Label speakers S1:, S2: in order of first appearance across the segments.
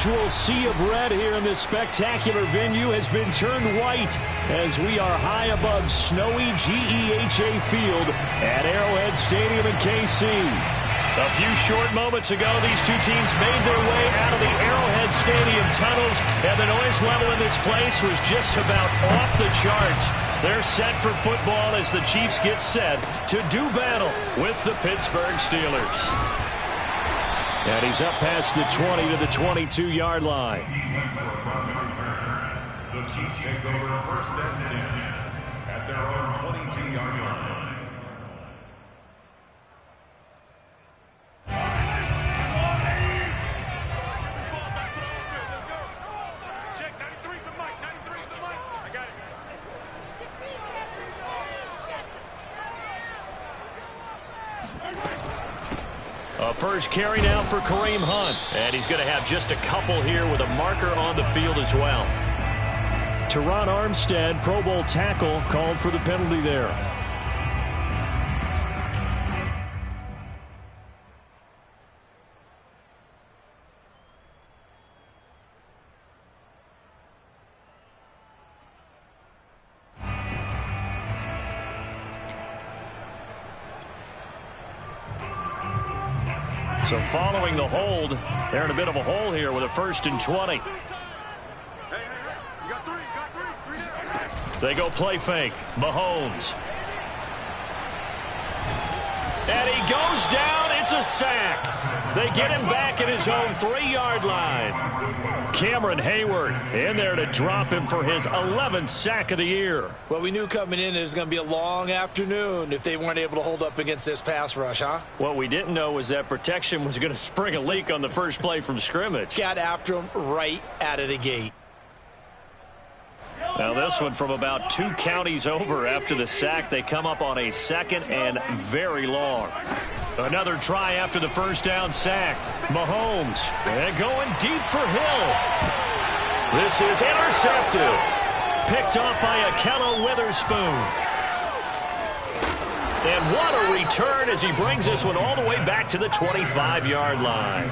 S1: usual sea of red here in this spectacular venue has been turned white as we are high above snowy GEHA Field at Arrowhead Stadium in KC. A few short moments ago, these two teams made their way out of the Arrowhead Stadium tunnels, and the noise level in this place was just about off the charts. They're set for football as the Chiefs get set to do battle with the Pittsburgh Steelers. And he's up past the 20 to the 22-yard line.
S2: The Chiefs take over first and 10 at their own 22-yard line.
S1: First carry now for Kareem Hunt. And he's going to have just a couple here with a marker on the field as well. Teron Armstead, Pro Bowl tackle, called for the penalty there. So following the hold, they're in a bit of a hole here with a 1st and 20. They go play fake. Mahomes. And he goes down. It's a sack. They get him back at his own 3-yard line. Cameron Hayward in there to drop him for his 11th sack of the year.
S3: Well, we knew coming in it was going to be a long afternoon if they weren't able to hold up against this pass rush, huh?
S1: What we didn't know was that protection was going to spring a leak on the first play from scrimmage.
S3: Got after him right out of the gate.
S1: Now this one from about 2 counties over after the sack. They come up on a 2nd and very long. Another try after the first down sack. Mahomes and going deep for Hill. This is intercepted. Picked off by Akello Witherspoon. And what a return as he brings this one all the way back to the 25-yard line.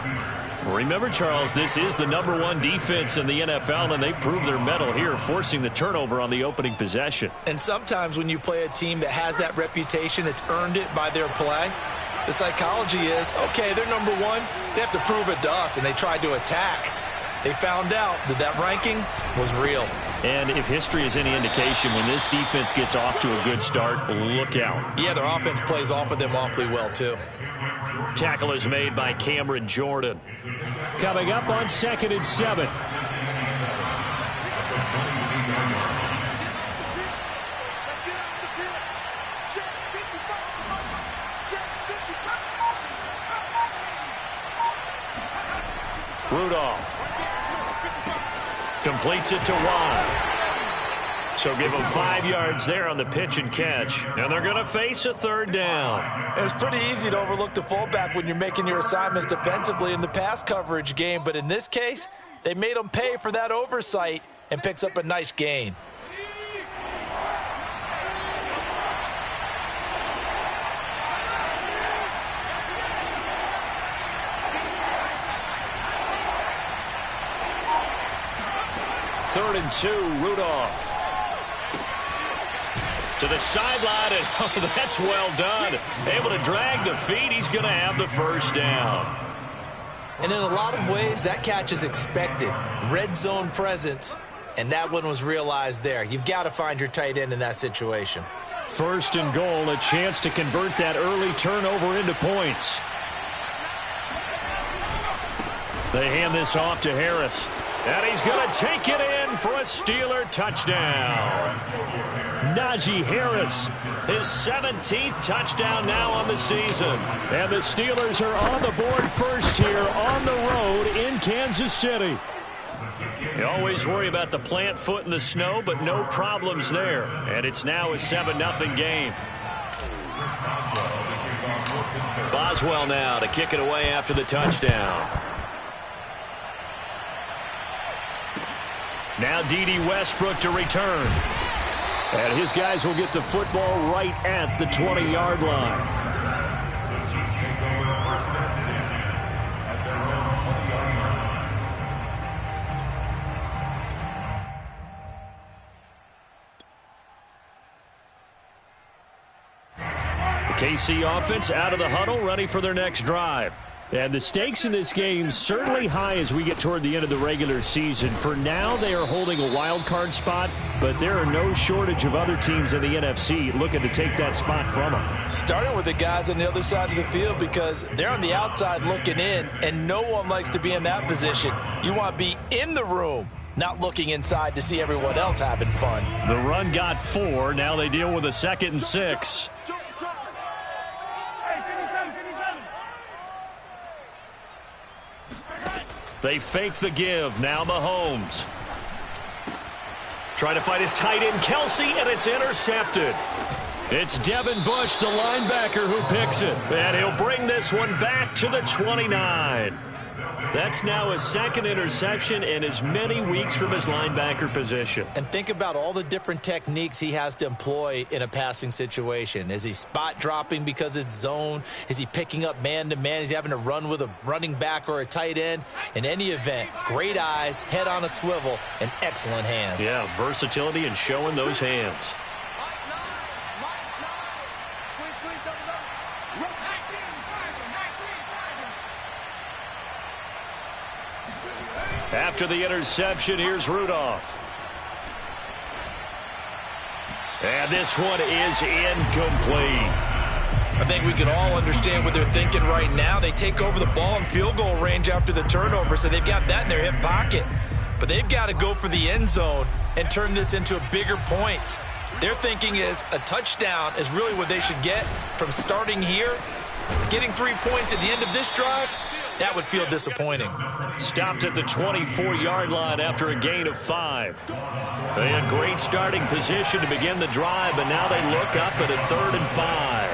S1: Remember, Charles, this is the #1 defense in the NFL, and they prove their mettle here, forcing the turnover on the opening possession.
S3: And sometimes when you play a team that has that reputation, that's earned it by their play, the psychology is, okay, they're #1. They have to prove it to us, and they tried to attack. They found out that that ranking was real.
S1: And if history is any indication, when this defense gets off to a good start, look out.
S3: Yeah, their offense plays off of them awfully well, too.
S1: Tackle is made by Cameron Jordan. Coming up on 2nd and 7. Rudolph completes it to Watt. So give them 5 yards there on the pitch and catch. And they're going to face a 3rd down.
S3: It's pretty easy to overlook the fullback when you're making your assignments defensively in the pass coverage game. But in this case, they made them pay for that oversight and picks up a nice gain.
S1: Third and 2, Rudolph. To the sideline, and oh, that's well done. Able to drag the feet. He's going to have the 1st down.
S3: And in a lot of ways, that catch is expected. Red zone presence, and that one was realized there. You've got to find your tight end in that situation.
S1: 1st and goal, a chance to convert that early turnover into points. They hand this off to Harris. And he's going to take it in for a Steeler touchdown. Najee Harris, his 17th touchdown now on the season. And the Steelers are on the board first here on the road in Kansas City. You always worry about the plant foot in the snow, but no problems there. And it's now a 7-0 game. Boswell now to kick it away after the touchdown. Now D.D. Westbrook to return. And his guys will get the football right at the 20-yard line. KC offense out of the huddle, ready for their next drive. And the stakes in this game certainly high as we get toward the end of the regular season. For now, they are holding a wild card spot, but there are no shortage of other teams in the NFC looking to take that spot from them.
S3: Starting with the guys on the other side of the field because they're on the outside looking in, and no one likes to be in that position. You want to be in the room, not looking inside to see everyone else having fun.
S1: The run got 4. Now they deal with a 2nd and 6. They fake the give. Now Mahomes. Trying to fight his tight end, Kelsey, and it's intercepted. It's Devin Bush, the linebacker, who picks it. And he'll bring this one back to the 29. That's now his 2nd interception in as many weeks from his linebacker position.
S3: And think about all the different techniques he has to employ in a passing situation. Is he spot dropping because it's zone? Is he picking up man-to-man? Is he having to run with a running back or a tight end? In any event, great eyes, head on a swivel, and excellent hands.
S1: Yeah, versatility and showing those hands. After the interception, here's Rudolph. And this one is incomplete.
S3: I think we can all understand what they're thinking right now. They take over the ball in field goal range after the turnover, so they've got that in their hip pocket. But they've got to go for the end zone and turn this into a bigger point. Their thinking is a touchdown is really what they should get from starting here. Getting 3 points at the end of this drive, that would feel disappointing.
S1: Stopped at the 24-yard line after a gain of 5. They had great starting position to begin the drive, but now they look up at a 3rd and 5.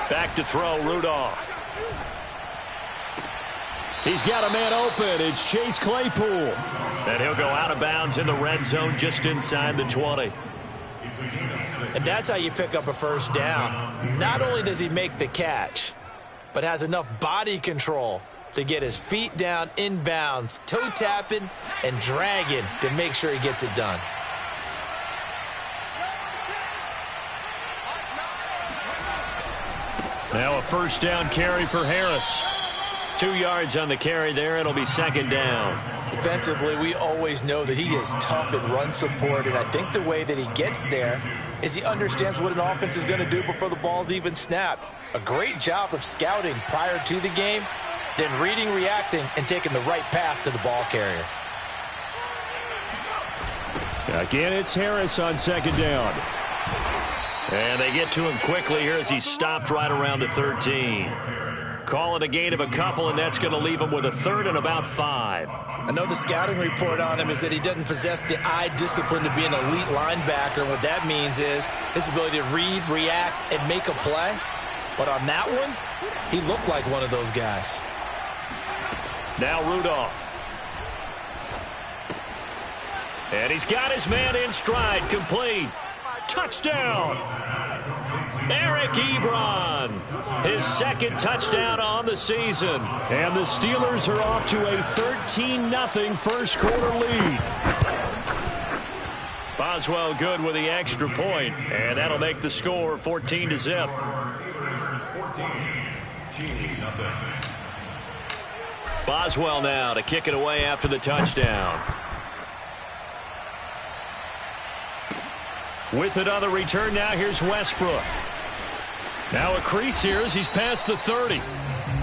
S1: Back to throw, Rudolph. He's got a man open. It's Chase Claypool. And he'll go out of bounds in the red zone just inside the 20.
S3: And that's how you pick up a first down. Not only does he make the catch, but has enough body control to get his feet down inbounds, toe tapping and dragging to make sure he gets it done.
S1: Now a first down carry for Harris. 2 yards on the carry there. It'll be 2nd down.
S3: Defensively, we always know that he is tough in run support, and I think the way that he gets there is he understands what an offense is going to do before the ball's even snapped. A great job of scouting prior to the game, then reading, reacting, and taking the right path to the ball carrier.
S1: Again, it's Harris on 2nd down. And they get to him quickly here as he stopped right around the 13. Call it a gain of a couple, and that's going to leave him with a 3rd and about 5.
S3: I know the scouting report on him is that he doesn't possess the eye discipline to be an elite linebacker. And what that means is his ability to read, react, and make a play. But on that one, he looked like one of those guys.
S1: Now Rudolph. And he's got his man in stride, complete. Touchdown! Eric Ebron, his 2nd touchdown on the season. And the Steelers are off to a 13-0 first quarter lead. Boswell good with the extra point, and that'll make the score 14-0. Boswell now to kick it away after the touchdown. With another return now, here's Westbrook. Now a crease here as he's past the 30.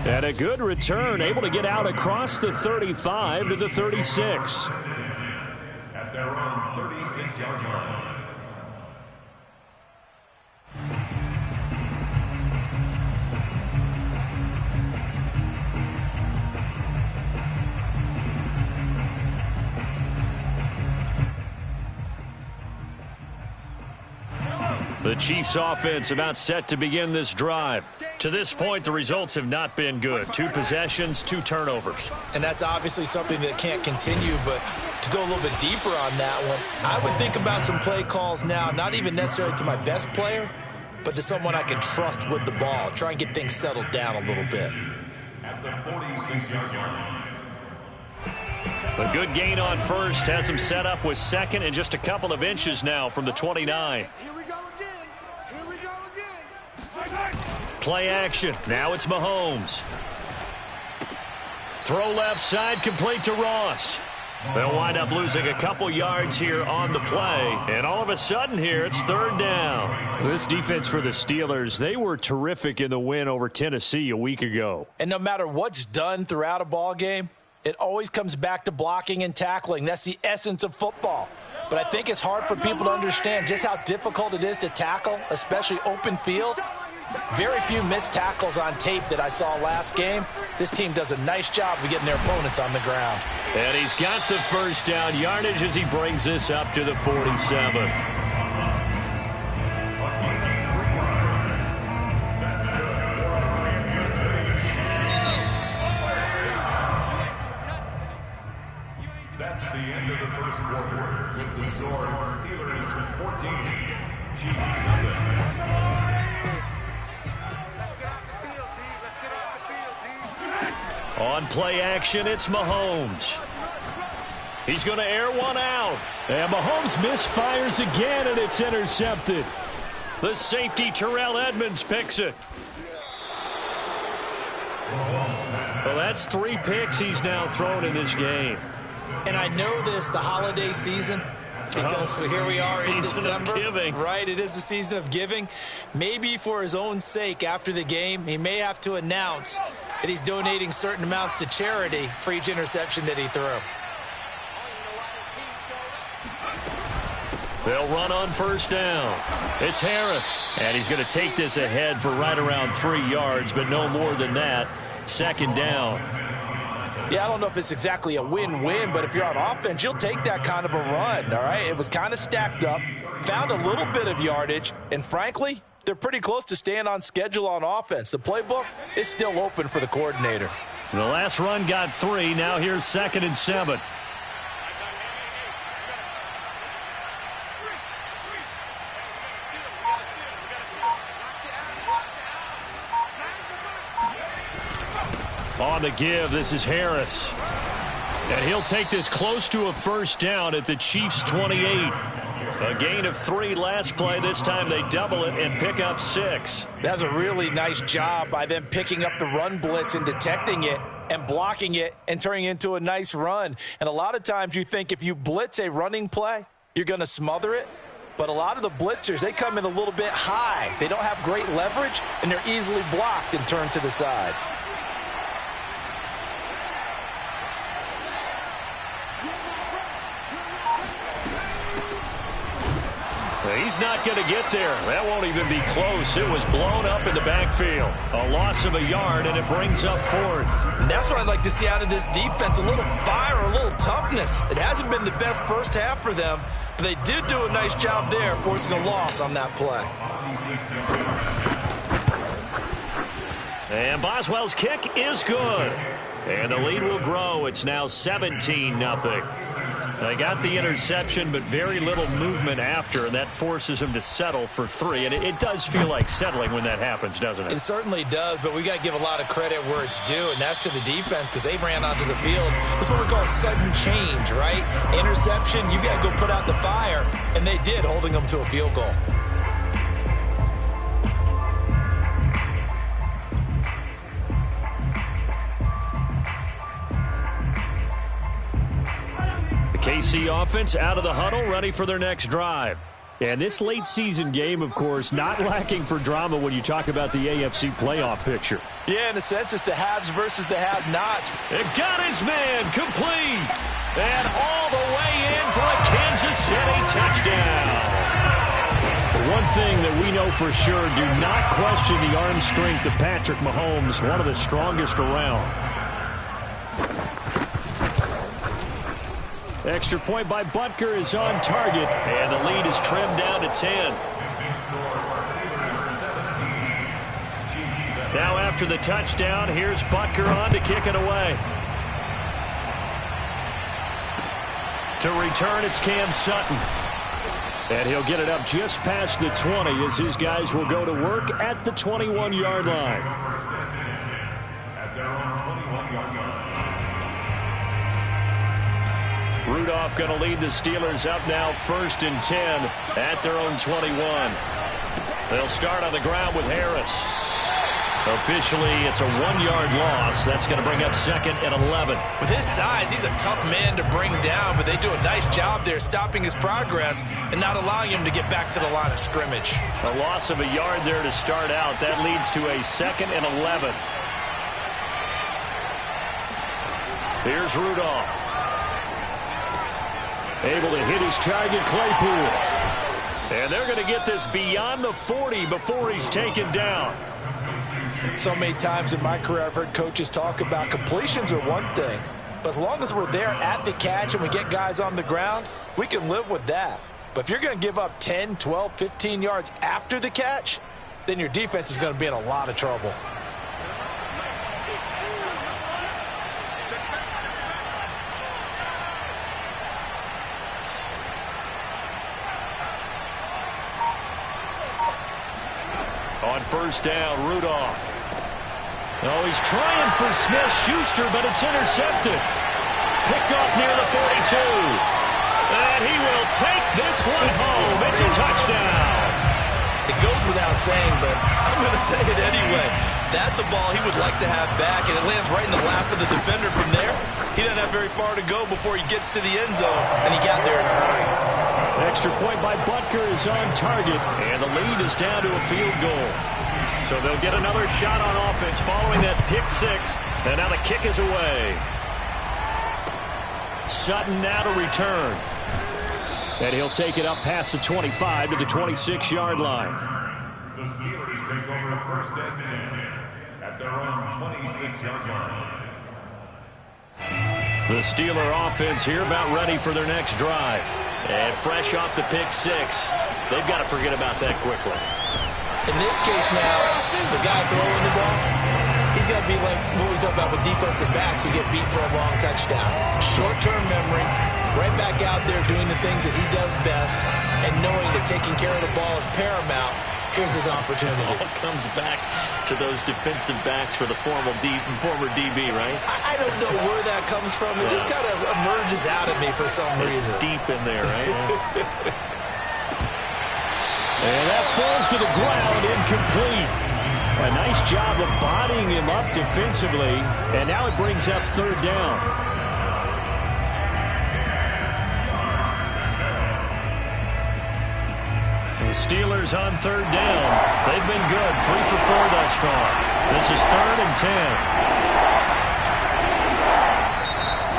S1: And a good return, able to get out across the 35 to the 36.
S2: At their own 36-yard line.
S1: The Chiefs offense about set to begin this drive. To this point, the results have not been good. 2 possessions, 2 turnovers.
S3: And that's obviously something that can't continue, but to go a little bit deeper on that one, I would think about some play calls now, not even necessarily to my best player, but to someone I can trust with the ball. Try and get things settled down a little bit.
S2: At the 46-yard line.
S1: A good gain on first has him set up with second and just a couple of inches now from the 29.
S4: Here we go again. Here we go again.
S1: Play action. Now it's Mahomes. Throw left side, complete to Ross. They'll wind up losing a couple yards here on the play. And all of a sudden here, it's third down. This defense for the Steelers, they were terrific in the win over Tennessee a week ago.
S3: And no matter what's done throughout a ball game, it always comes back to blocking and tackling. That's the essence of football. But I think it's hard for people to understand just how difficult it is to tackle, especially open field. Very few missed tackles on tape that I saw last game. This team does a nice job of getting their opponents on the ground.
S1: And he's got the first down yardage as he brings this up to the 47.
S2: That's the end of the first quarter with the score Steelers 14, Chiefs 7.
S1: On play action, it's Mahomes. He's going to air one out. And Mahomes misfires again, and it's intercepted. The safety, Terrell Edmonds, picks it. Well, that's 3 picks he's now thrown in this game.
S3: And I know this, the holiday season, because here we are in December. Right, it is the season of giving. Maybe for his own sake after the game, he may have to announce that he's donating certain amounts to charity for each interception that he threw.
S1: They'll run on first down. It's Harris. And he's going to take this ahead for right around 3 yards, but no more than that. Second down.
S3: Yeah, I don't know if it's exactly a win-win, but if you're on offense, you'll take that kind of a run, all right? It was kind of stacked up, found a little bit of yardage, and frankly, they're pretty close to staying on schedule on offense. The playbook is still open for the coordinator.
S1: The last run got 3. Now here's 2nd and 7. On the give, this is Harris. And he'll take this close to a first down at the Chiefs' 28. A gain of 3 last play. This time they double it and pick up 6.
S3: That's a really nice job by them picking up the run blitz and detecting it and blocking it and turning it into a nice run. And a lot of times you think if you blitz a running play, you're going to smother it. But a lot of the blitzers, they come in a little bit high. They don't have great leverage, and they're easily blocked and turned to the side.
S1: He's not going to get there. That won't even be close. It was blown up in the backfield. A loss of a yard, and it brings up 4th.
S3: And that's what I'd like to see out of this defense, a little fire, a little toughness. It hasn't been the best first half for them, but they did do a nice job there forcing a loss on that play.
S1: And Boswell's kick is good. And the lead will grow. It's now 17-0. They got the interception, but very little movement after, and that forces him to settle for 3. And it does feel like settling when that happens, doesn't it?
S3: It certainly does, but we got to give a lot of credit where it's due, and that's to the defense because they ran onto the field. That's what we call sudden change, right? Interception, you got to go put out the fire, and they did, holding them to a field goal.
S1: KC offense out of the huddle, ready for their next drive. And this late season game, of course, not lacking for drama when you talk about the AFC playoff picture.
S3: Yeah, in a sense, it's the haves versus the have-nots.
S1: It got his man complete. And all the way in for a Kansas City touchdown. One thing that we know for sure, do not question the arm strength of Patrick Mahomes, one of the strongest around. Extra point by Butker is on target, and the lead is trimmed down to 10. Now after the touchdown, here's Butker on to kick it away. To return, it's Cam Sutton. And he'll get it up just past the 20 as his guys will go to work at the 21-yard line.
S2: At their own 21-yard line.
S1: Rudolph going to lead the Steelers up now 1st and 10 at their own 21. They'll start on the ground with Harris. Officially, it's a 1-yard loss. That's going to bring up 2nd and 11.
S3: With his size, he's a tough man to bring down, but they do a nice job there stopping his progress and not allowing him to get back to the line of scrimmage.
S1: A loss of a yard there to start out. That leads to a 2nd and 11. Here's Rudolph. Able to hit his target, Claypool. And they're going to get this beyond the 40 before he's taken down.
S3: So many times in my career I've heard coaches talk about completions are one thing, but as long as we're there at the catch and we get guys on the ground, we can live with that. But if you're going to give up 10, 12, 15 yards after the catch, then your defense is going to be in a lot of trouble.
S1: On 1st down, Rudolph. Oh, he's trying for Smith-Schuster, but it's intercepted. Picked off near the 42. And he will take this one home. It's a touchdown.
S3: It goes without saying, but I'm going to say it anyway. That's a ball he would like to have back, and it lands right in the lap of the defender from there. He doesn't have very far to go before he gets to the end zone, and he got there in a hurry.
S1: Extra point by Butker is on target, and the lead is down to a field goal. So they'll get another shot on offense following that pick 6, and now the kick is away. Sutton now to return. And he'll take it up past the 25 to the 26-yard line.
S2: The Steelers take over 1st and 10 at their own 26-yard line.
S1: The Steeler offense here about ready for their next drive. And fresh off the pick 6, they've got to forget about that quickly.
S3: In this case now, the guy throwing the ball, he's got to be like what we talk about with defensive backs who get beat for a long touchdown. Short-term memory, right back out there doing the things that he does best, and knowing that taking care of the ball is paramount. Here's his opportunity.
S1: All comes back to those defensive backs for the former DB, right?
S3: I don't know where that comes from. It just kind of emerges out of me for some reason.
S1: It's deep in there, right? And that falls to the ground, incomplete. A nice job of bodying him up defensively, and now it brings up 3rd down. The Steelers on 3rd down. They've been good, 3 for 4 thus far. This is 3rd and 10.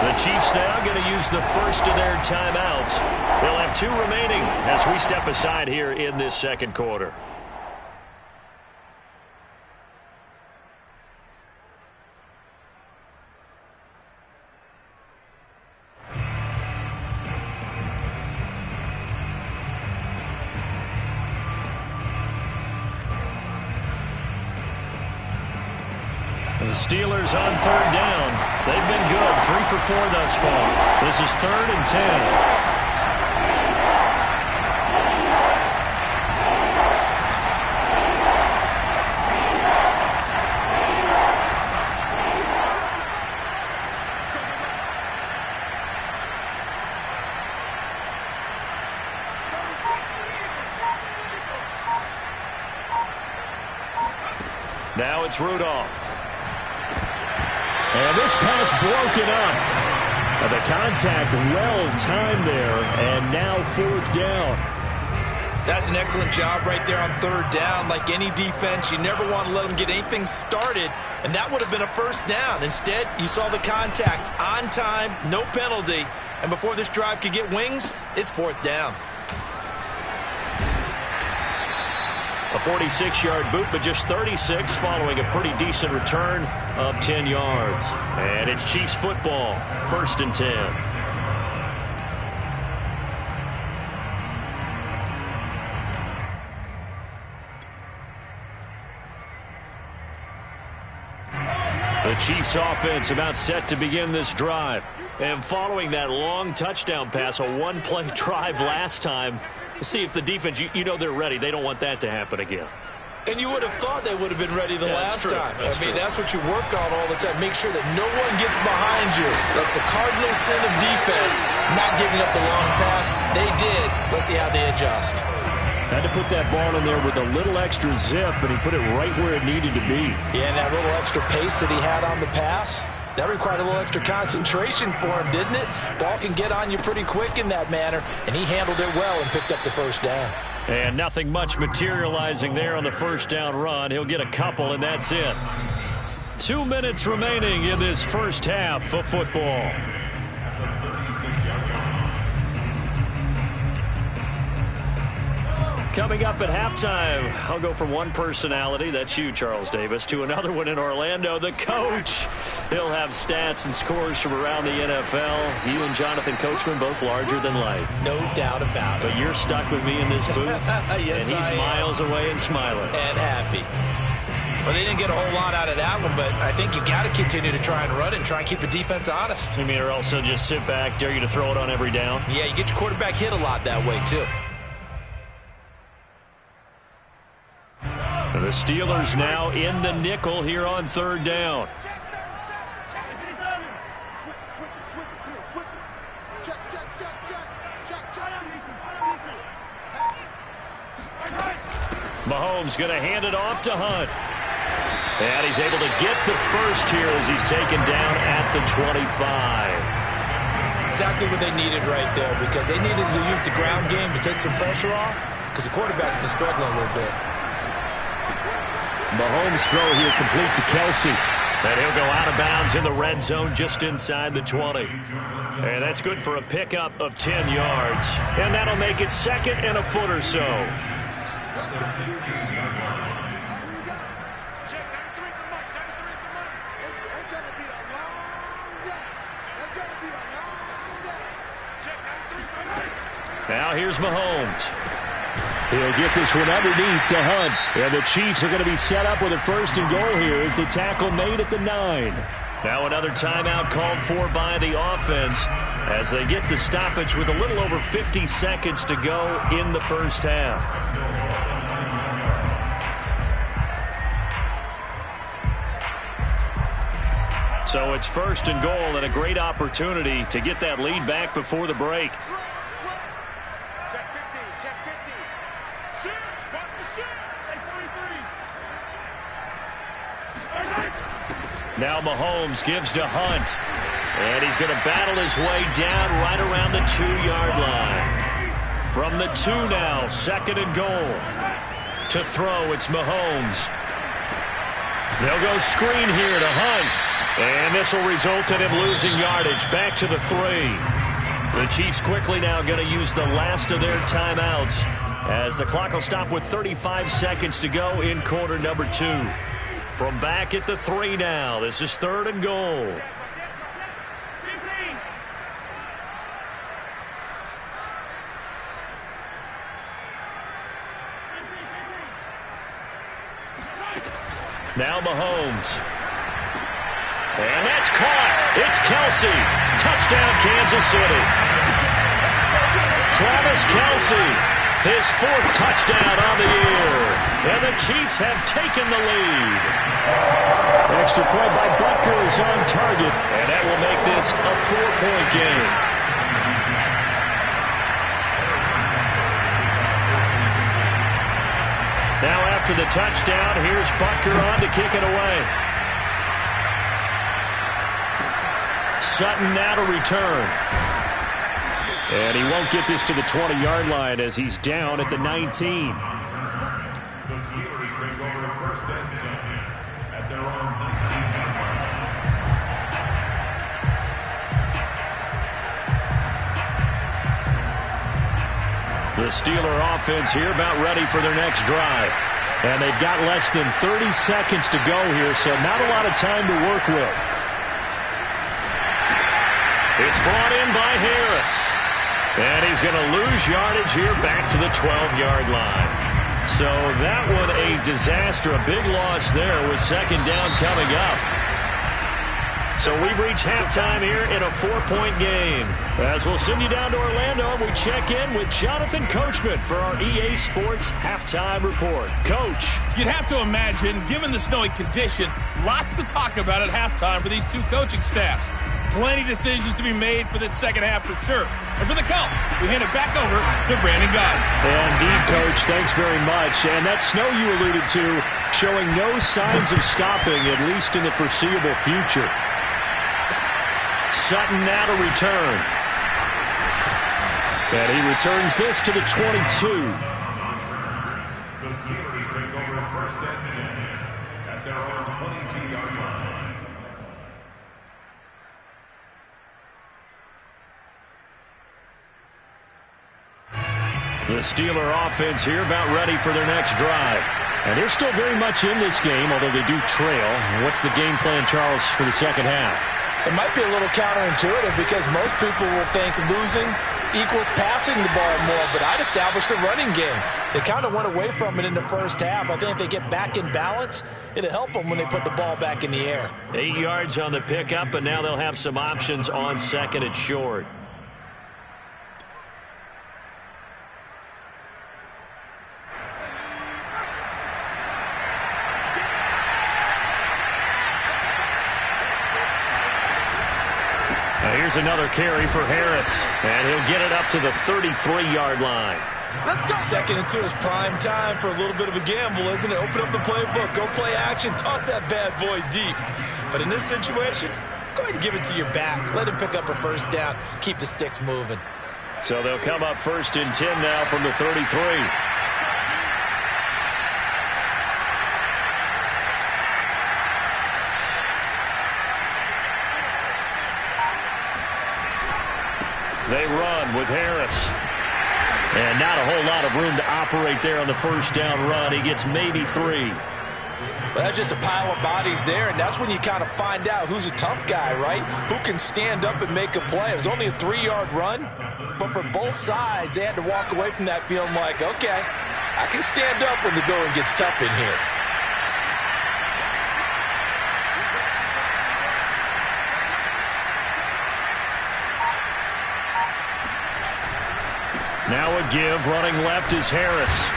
S1: The Chiefs now going to use the first of their timeouts. They'll have 2 remaining as we step aside here in this 2nd quarter. The Steelers on 3rd down. They've been good, 3 for 4 thus far. This is 3rd and 10. Now it's Rudolph. And this pass broken up. And the contact well-timed there, and now 4th down.
S3: That's an excellent job right there on 3rd down. Like any defense, you never want to let them get anything started, and that would have been a 1st down. Instead, you saw the contact on time, no penalty, and before this drive could get wings, it's 4th down.
S1: A 46-yard boot, but just 36 following a pretty decent return of 10 yards. And it's Chiefs football, 1st and 10. The Chiefs offense about set to begin this drive. And following that long touchdown pass, a 1-play drive last time, see if the defense, you know they're ready. They don't want that to happen again.
S3: And you would have thought they would have been ready the last time.
S1: That's true.
S3: That's what you work on all the time. Make sure that no one gets behind you. That's the cardinal sin of defense, not giving up the long pass. They did. Let's see how they adjust.
S1: Had to put that ball in there with a little extra zip, but he put it right where it needed to be.
S3: Yeah, and that little extra pace that he had on the pass, that required a little extra concentration for him, didn't it? Ball can get on you pretty quick in that manner, and he handled it well and picked up the first down.
S1: And nothing much materializing there on the first down run. He'll get a couple, and that's it. 2 minutes remaining in this first half of football. Coming up at halftime, I'll go from one personality, that's you, Charles Davis, to another one in Orlando, the coach. He'll have stats and scores from around the NFL. You and Jonathan Coachman, both larger than life.
S3: No doubt about it.
S1: But you're stuck with me in this booth,
S3: yes,
S1: and he's miles away and smiling.
S3: And happy. Well, they didn't get a whole lot out of that one, but I think you got to continue to try and run and try and keep the defense honest.
S1: You mean, or also just sit back, dare you to throw it on every down?
S3: Yeah, you get your quarterback hit a lot that way, too.
S1: The Steelers now in the nickel here on third down. Mahomes going to hand it off to Hunt. And he's able to get the first here as he's taken down at the 25.
S3: Exactly what they needed right there, because they needed to use the ground game to take some pressure off, because the quarterback's been struggling a little bit.
S1: Mahomes' throw here complete to Kelsey. And he'll go out of bounds in the red zone just inside the 20. And that's good for a pickup of 10 yards. And that'll make it second and a foot or so. Now here's Mahomes. He'll get this one underneath to Hunt. And the Chiefs are going to be set up with a first and goal here as the tackle made at the 9. Now another timeout called for by the offense as they get the stoppage with a little over 50 seconds to go in the first half. So it's first and goal and a great opportunity to get that lead back before the break. Now Mahomes gives to Hunt. And he's going to battle his way down right around the 2-yard line. From the 2 now, second and goal. To throw, it's Mahomes. They'll go screen here to Hunt. And this will result in him losing yardage back to the 3. The Chiefs quickly now going to use the last of their timeouts as the clock will stop with 35 seconds to go in quarter number 2. From back at the 3 now. This is third and goal. Now Mahomes. And that's caught. It's Kelsey. Touchdown, Kansas City. Travis Kelsey, his 4th touchdown on the year. And the Chiefs have taken the lead. Extra point by Butker is on target. And that will make this a 4-point game. Now after the touchdown, here's Butker on to kick it away. Sutton now to return. And he won't get this to the 20-yard line as he's down at the 19.
S2: The Steelers take over first and 10 at their own 19-yard line.
S1: The Steeler offense here about ready for their next drive. And they've got less than 30 seconds to go here, so not a lot of time to work with. It's brought in by Harris. And he's going to lose yardage here back to the 12-yard line. So that one a disaster, a big loss there with second down coming up. So we've reached halftime here in a 4-point game. As we'll send you down to Orlando, we check in with Jonathan Coachman for our EA Sports Halftime Report. Coach.
S5: You'd have to imagine, given the snowy condition, lots to talk about at halftime for these two coaching staffs. Plenty decisions to be made for this second half for sure. And for the count, we hand it back over to Brandon Gaudin.
S1: Indeed, Coach. Thanks very much. And that snow you alluded to showing no signs of stopping, at least in the foreseeable future. Sutton now to return. And he returns this to the 22.
S2: The Steelers take over first and 10 at their own 22-yard line.
S1: The Steeler offense here about ready for their next drive. And they're still very much in this game, although they do trail. What's the game plan, Charles, for the second half?
S3: It might be a little counterintuitive because most people will think losing equals passing the ball more, but I'd establish the running game. They kind of went away from it in the first half. I think if they get back in balance, it'll help them when they put the ball back in the air.
S1: 8 yards on the pickup, and now they'll have some options on second and short. Here's another carry for Harris, and he'll get it up to the 33-yard line.
S3: Let's go. Second and 2 is prime time for a little bit of a gamble, isn't it? Open up the playbook, go play action, toss that bad boy deep. But in this situation, go ahead and give it to your back. Let him pick up a first down, keep the sticks moving.
S1: So they'll come up first and 10 now from the 33. They run with Harris. And not a whole lot of room to operate there on the first down run. He gets maybe 3.
S3: Well, that's just a pile of bodies there, and that's when you kind of find out who's a tough guy, right? Who can stand up and make a play. It was only a 3-yard run, but for both sides, they had to walk away from that feeling like, okay, I can stand up when the going gets tough in here.
S1: Now a give, running left is Harris.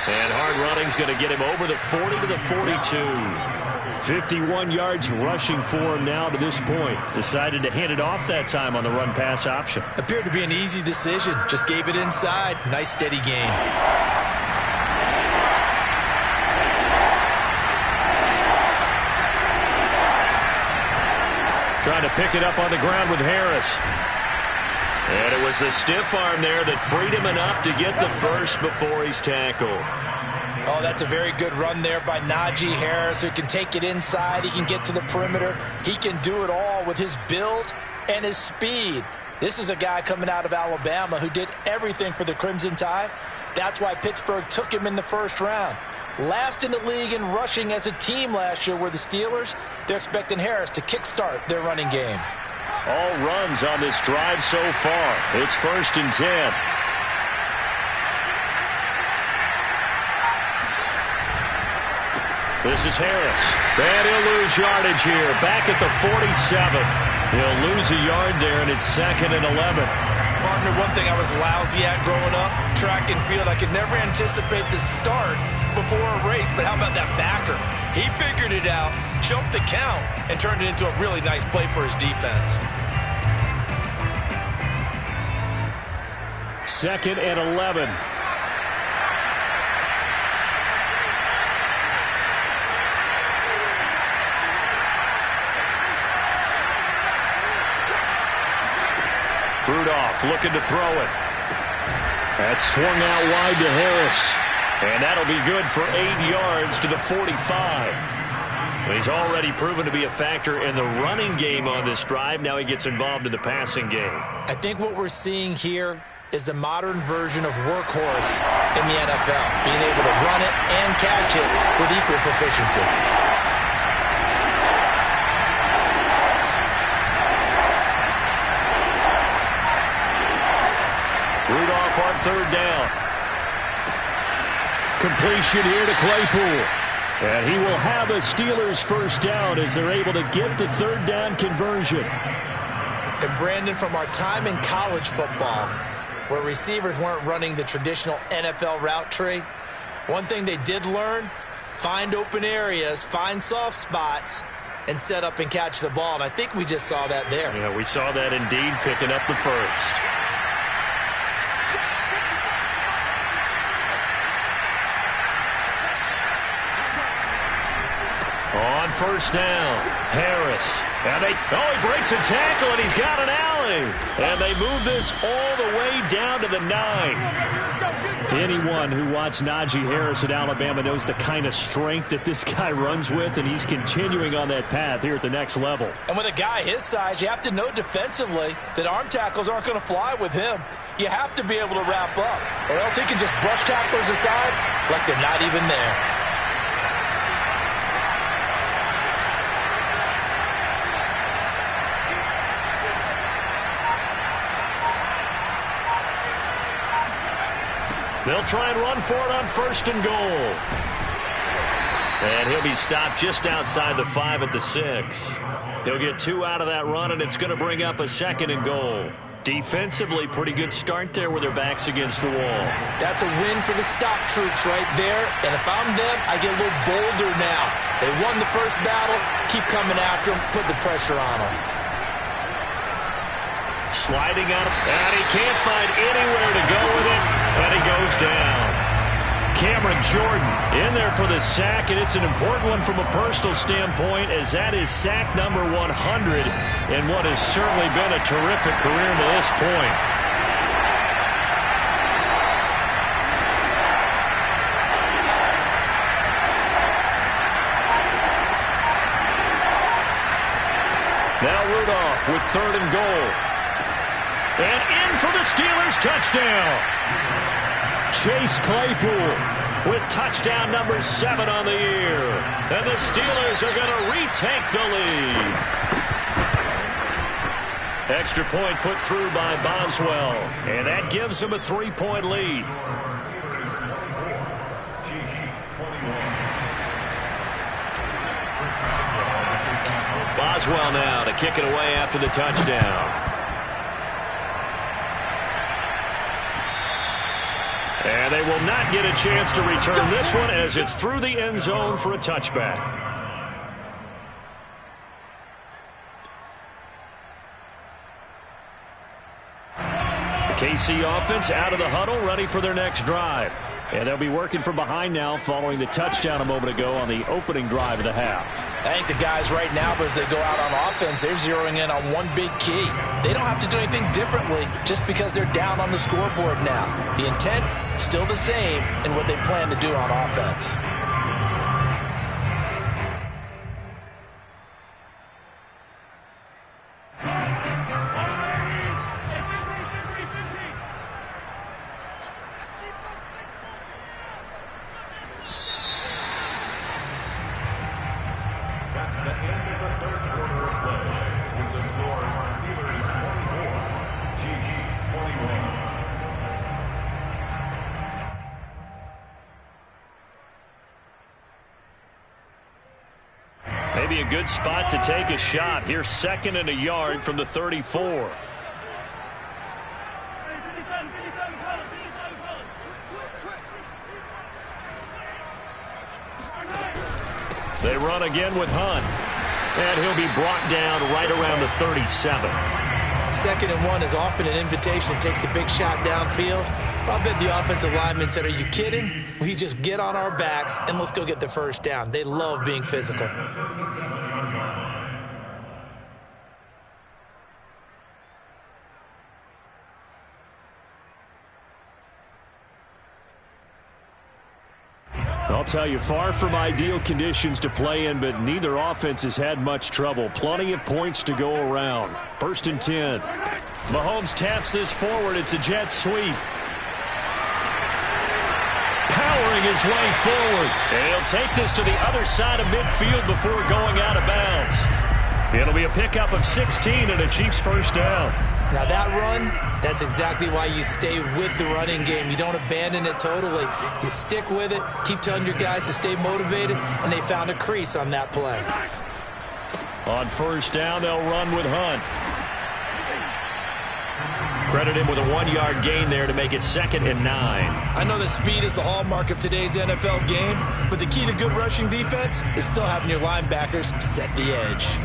S1: And hard running's going to get him over the 40 to the 42. 51 yards rushing for him now to this point. Decided to hand it off that time on the run-pass option.
S3: Appeared to be an easy decision. Just gave it inside. Nice steady gain.
S1: Trying to pick it up on the ground with Harris. And it was a stiff arm there that freed him enough to get the first before he's tackled.
S3: Oh, that's a very good run there by Najee Harris, who can take it inside. He can get to the perimeter. He can do it all with his build and his speed. This is a guy coming out of Alabama who did everything for the Crimson Tide. That's why Pittsburgh took him in the first round. Last in the league in rushing as a team last year were the Steelers. They're expecting Harris to kickstart their running game.
S1: All runs on this drive so far. It's first and 10. This is Harris. And he'll lose yardage here. Back at the 47. He'll lose a yard there, and it's second and 11.
S3: Partner, one thing I was lousy at growing up, track and field, I could never anticipate the start before a race, but how about that backer? He figured it out, jumped the count, and turned it into a really nice play for his defense.
S1: Second and 11. Rudolph looking to throw it. That's swung out wide to Harris. And that'll be good for 8 yards to the 45. He's already proven to be a factor in the running game on this drive. Now he gets involved in the passing game.
S3: I think what we're seeing here is the modern version of workhorse in the NFL, being able to run it and catch it with equal proficiency.
S1: Rudolph on third down. Completion here to Claypool. And he will have a Steelers first down as they're able to get the third down conversion.
S3: And Brandon, from our time in college football, where receivers weren't running the traditional NFL route tree, one thing they did learn, find open areas, find soft spots, and set up and catch the ball. And I think we just saw that there.
S1: Yeah, we saw that indeed, picking up the first. On first down, Harris. And he breaks a tackle, and he's got an alley. And they move this all the way down to the 9. Anyone who watched Najee Harris at Alabama knows the kind of strength that this guy runs with, and he's continuing on that path here at the next level.
S3: And with a guy his size, you have to know defensively that arm tackles aren't going to fly with him. You have to be able to wrap up, or else he can just brush tacklers aside like they're not even there.
S1: They'll try and run for it on first and goal. And he'll be stopped just outside the 5 at the 6. He'll get 2 out of that run, and it's going to bring up a second and goal. Defensively, pretty good start there with their backs against the wall.
S3: That's a win for the stop troops right there. And if I'm them, I get a little bolder now. They won the first battle. Keep coming after them. Put the pressure on them.
S1: Sliding out, and he can't find anywhere to go with it, and he goes down. Cameron Jordan in there for the sack, and it's an important one from a personal standpoint, as that is sack number 100 in what has certainly been a terrific career to this point. Now Rudolph with third and goal. And in for the Steelers, touchdown. Chase Claypool with touchdown number 7 on the year. And the Steelers are going to retake the lead. Extra point put through by Boswell. And that gives them a 3-point lead. Boswell now to kick it away after the touchdown. And they will not get a chance to return this one as it's through the end zone for a touchback. The KC offense out of the huddle, ready for their next drive. And they'll be working from behind now following the touchdown a moment ago on the opening drive of the half.
S3: I think the guys right now, as they go out on offense, they're zeroing in on one big key. They don't have to do anything differently just because they're down on the scoreboard now. The intent, still the same in what they plan to do on offense.
S1: Maybe a good spot to take a shot. Here's 2nd and a yard from the 34. They run again with Hunt. And he'll be brought down right around the 37.
S3: 2nd and 1 is often an invitation to take the big shot downfield. I bet the offensive lineman said, are you kidding? We just get on our backs and let's go get the first down. They love being physical.
S1: I'll tell you, far from ideal conditions to play in, but neither offense has had much trouble. Plenty of points to go around. 1st and 10. Mahomes taps this forward. It's a jet sweep. Powering his way forward. And he'll take this to the other side of midfield before going out of bounds. It'll be a pickup of 16 and a Chiefs first down.
S3: Now that run, that's exactly why you stay with the running game. You don't abandon it totally. You stick with it, keep telling your guys to stay motivated, and they found a crease on that play.
S1: On first down, they'll run with Hunt. Credit him with a 1-yard gain there to make it 2nd and 9.
S3: I know that speed is the hallmark of today's NFL game, but the key to good rushing defense is still having your linebackers set the edge.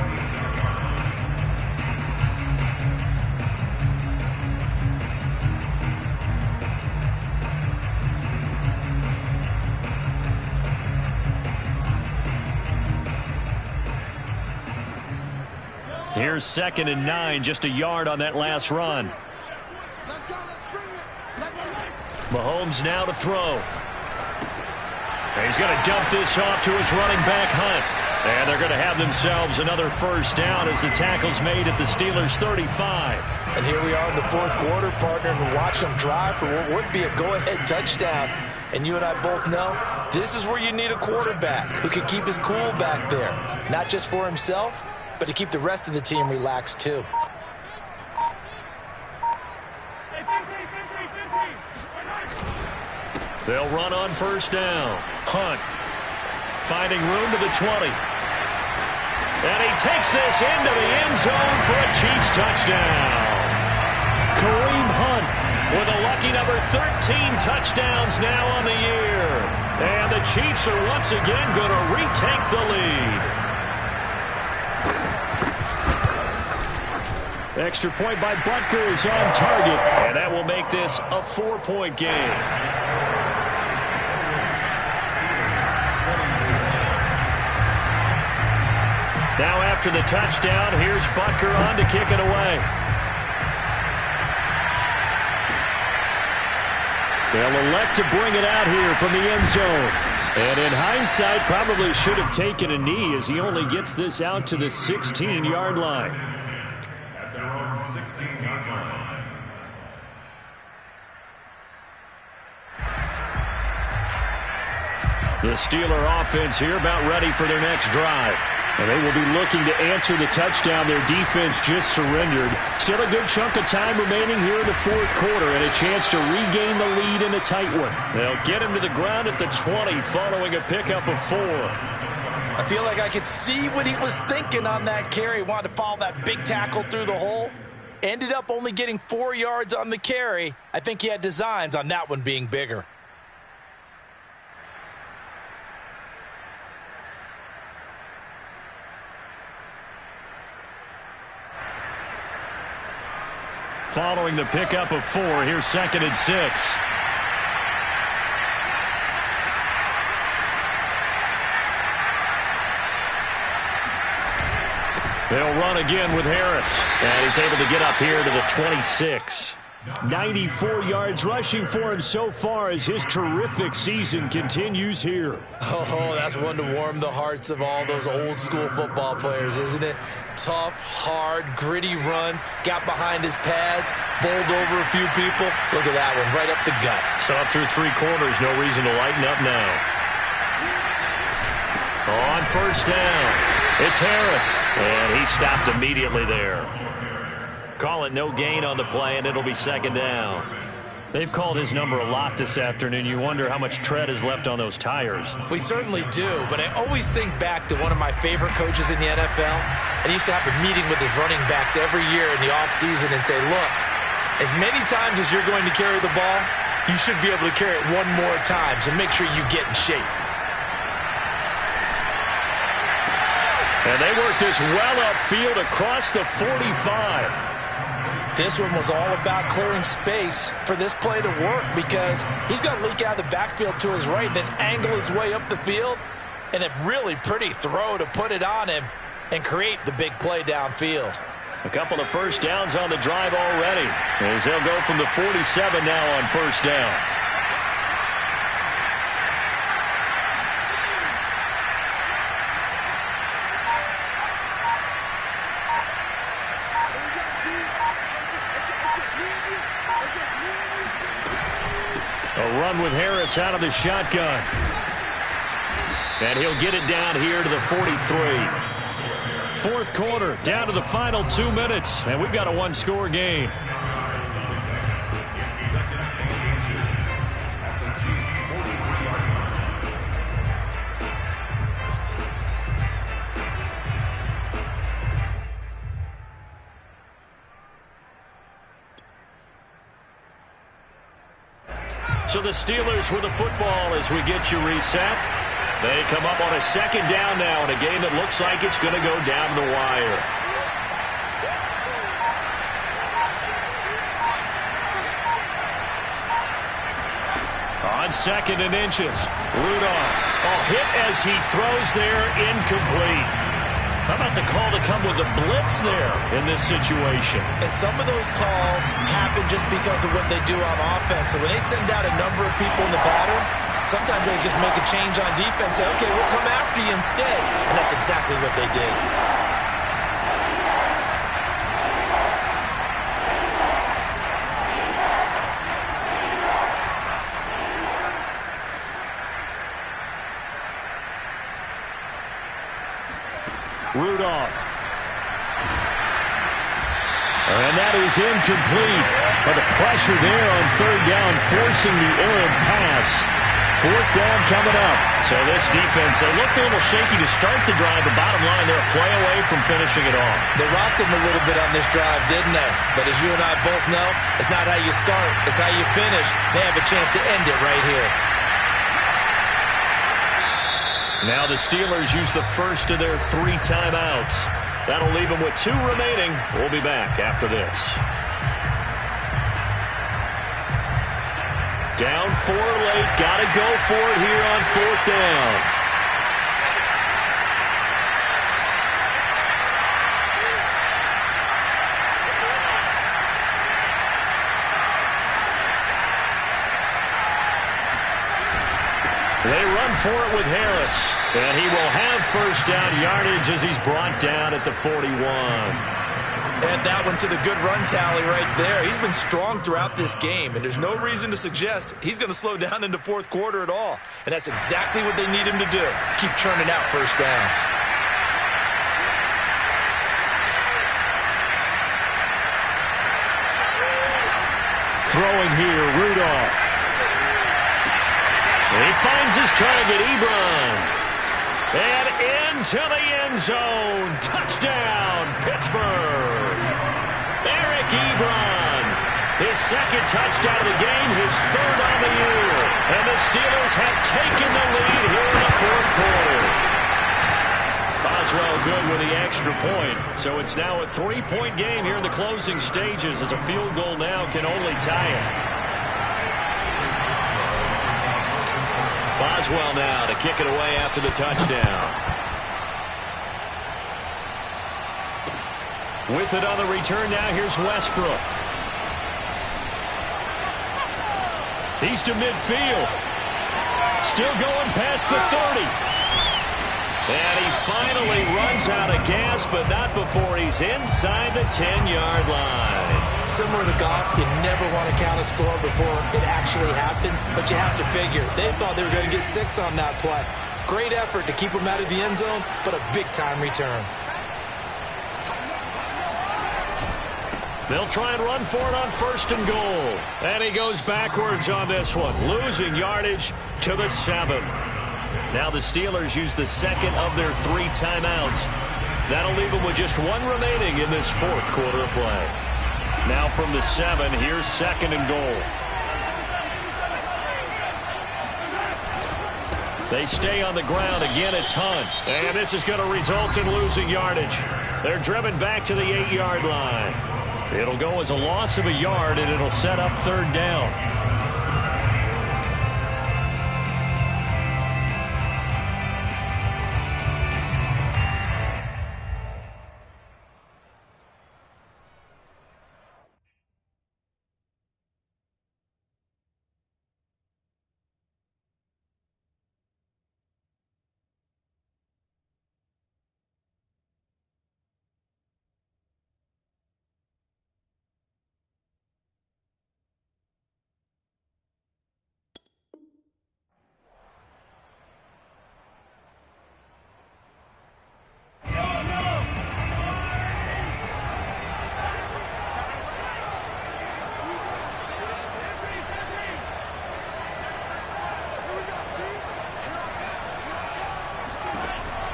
S1: Here's 2nd and 9, just a yard on that last run. Mahomes now to throw. He's going to dump this off to his running back, Hunt. And they're going to have themselves another first down as the tackle's made at the Steelers' 35.
S3: And here we are in the 4th quarter, partner, and watch them drive for what would be a go-ahead touchdown. And you and I both know this is where you need a quarterback who can keep his cool back there. Not just for himself, but to keep the rest of the team relaxed too.
S1: They'll run on first down. Hunt finding room to the 20. And he takes this into the end zone for a Chiefs touchdown. Kareem Hunt with a lucky number 13 touchdowns now on the year. And the Chiefs are once again going to retake the lead. Extra point by Butker is on target, and that will make this a 4-point game. Now after the touchdown, here's Butker on to kick it away. They'll elect to bring it out here from the end zone. And in hindsight, probably should have taken a knee as he only gets this out to the 16-yard line.
S2: At their own 16-yard line.
S1: The Steeler offense here about ready for their next drive. And they will be looking to answer the touchdown their defense just surrendered. Still a good chunk of time remaining here in the 4th quarter and a chance to regain the lead in a tight one. They'll get him to the ground at the 20 following a pickup of 4.
S3: I feel like I could see what he was thinking on that carry. Wanted to follow that big tackle through the hole. Ended up only getting 4 yards on the carry. I think he had designs on that one being bigger.
S1: Following the pickup of 4, here's 2nd and 6. They'll run again with Harris. And he's able to get up here to the 26. 94 yards rushing for him so far as his terrific season continues here.
S3: Oh, that's one to warm the hearts of all those old school football players, isn't it? Tough, hard, gritty run, got behind his pads, bowled over a few people. Look at that one, right up the gut.
S1: So up through 3 quarters, no reason to lighten up now. On first down, it's Harris, and he stopped immediately there. Call it no gain on the play, and it'll be 2nd down. They've called his number a lot this afternoon. You wonder how much tread is left on those tires.
S3: We certainly do, but I always think back to one of my favorite coaches in the NFL. And he used to have a meeting with his running backs every year in the offseason and say, look, as many times as you're going to carry the ball, you should be able to carry it one more time, so make sure you get in shape.
S1: And they work this well upfield across the 45.
S3: This one was all about clearing space for this play to work because he's going to leak out of the backfield to his right and then angle his way up the field. And a really pretty throw to put it on him and create the big play downfield.
S1: A couple of first downs on the drive already as they'll go from the 47 now on first down. A run with Harris out of the shotgun. And he'll get it down here to the 43. Fourth quarter, down to the final 2 minutes, and we've got a one-score game. So the Steelers with the football as we get you reset. They come up on a second down now in a game that looks like it's going to go down the wire. On second and inches, Rudolph. Hit as he throws there, incomplete. How about the call to come with a blitz there in this situation?
S3: And some of those calls happen just because of what they do on offense. So when they send out a number of people in the pattern, sometimes they just make a change on defense, say, okay, we'll come after you instead. And that's exactly what they did.
S1: Rudolph. And that is incomplete. But the pressure there on third down, forcing the errant pass. Fourth down coming up. So this defense, they looked a little shaky to start the drive. The bottom line, they're a play away from finishing it off.
S3: They rocked them a little bit on this drive, didn't they? But as you and I both know, it's not how you start, it's how you finish. They have a chance to end it right here.
S1: Now the Steelers use the first of their 3 timeouts. That'll leave them with 2 remaining. We'll be back after this. Down 4 late. Got to go for it here on fourth down. They run for it with Harris. And he will have first down yardage as he's brought down at the 41.
S3: And that went to the good run tally right there. He's been strong throughout this game, and there's no reason to suggest he's going to slow down in the fourth quarter at all. And that's exactly what they need him to do. Keep churning out first downs.
S1: Throwing here, Rudolph. He finds his target, Ebron. And into the end zone. Touchdown, Pittsburgh. Eric Ebron. His second touchdown of the game, his third on the year. And the Steelers have taken the lead here in the fourth quarter. Boswell good with the extra point. So it's now a 3-point game here in the closing stages as a field goal now can only tie it. Boswell now to kick it away after the touchdown. With it on the return now, here's Westbrook. He's to midfield. Still going past the 30. And he finally runs out of gas, but not before he's inside the 10-yard line.
S3: Similar to Goff, you never want to count a score before it actually happens, but you have to figure. They thought they were going to get 6 on that play. Great effort to keep them out of the end zone, but a big-time return.
S1: They'll try and run for it on first and goal. And he goes backwards on this one, losing yardage to the 7. Now the Steelers use the second of their 3 timeouts. That'll leave them with just 1 remaining in this fourth quarter of play. Now from the 7, here's second and goal. They stay on the ground. Again, it's Hunt. And this is going to result in losing yardage. They're driven back to the 8-yard line. It'll go as a loss of a yard, and it'll set up third down.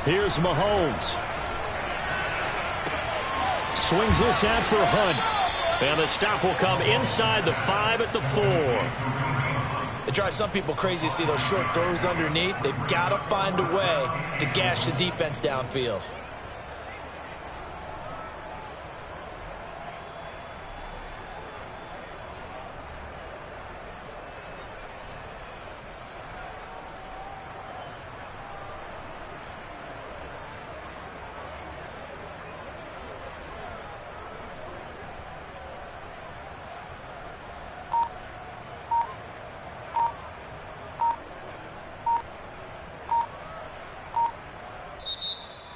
S1: Here's Mahomes. Swings this out for Hunt. And the stop will come inside the 5 at the 4.
S3: It drives some people crazy to see those short throws underneath. They've got to find a way to gash the defense downfield.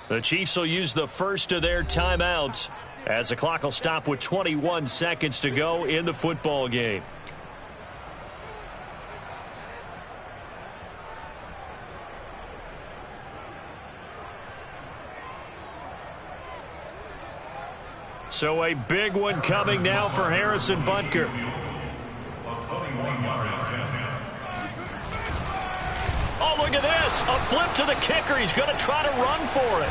S1: The Chiefs will use the first of their timeouts as the clock will stop with 21 seconds to go in the football game. So a big one coming now for Harrison Butker. Oh, look at this. A flip to the kicker. He's going to try to run for it.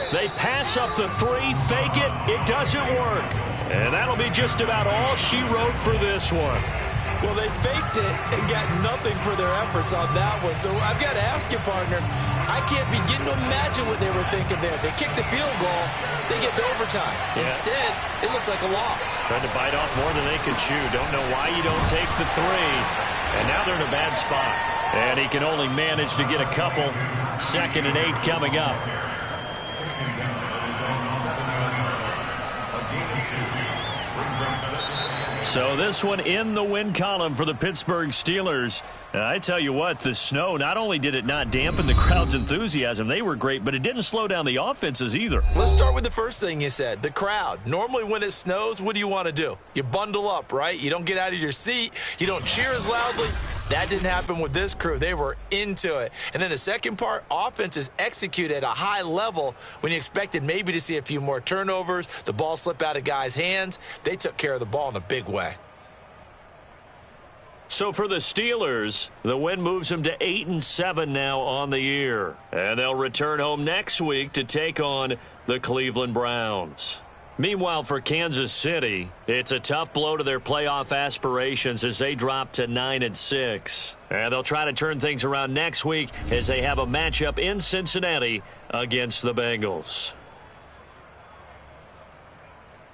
S1: They pass up the 3, fake it. It doesn't work. And that'll be just about all she wrote for this one.
S3: Well, they faked it and got nothing for their efforts on that one. So I've got to ask you, partner, I can't begin to imagine what they were thinking there. They kicked the field goal. They get to overtime. Yeah. Instead, it looks like a loss.
S1: Tried to bite off more than they could chew. Don't know why you don't take the 3. And now they're in a bad spot. And he can only manage to get a couple. 2nd and 8 coming up. So this one in the win column for the Pittsburgh Steelers. I tell you what, the snow, not only did it not dampen the crowd's enthusiasm, they were great, but it didn't slow down the offenses either.
S3: Let's start with the first thing you said, the crowd. Normally when it snows, what do you want to do? You bundle up, right? You don't get out of your seat. You don't cheer as loudly. That didn't happen with this crew. They were into it. And then the second part, offenses execute at a high level when you expected maybe to see a few more turnovers, the ball slip out of guys' hands. They took care of the ball in a big way.
S1: So for the Steelers, the win moves them to 8-7 now on the year. And they'll return home next week to take on the Cleveland Browns. Meanwhile, for Kansas City, it's a tough blow to their playoff aspirations as they drop to 9-6. And they'll try to turn things around next week as they have a matchup in Cincinnati against the Bengals.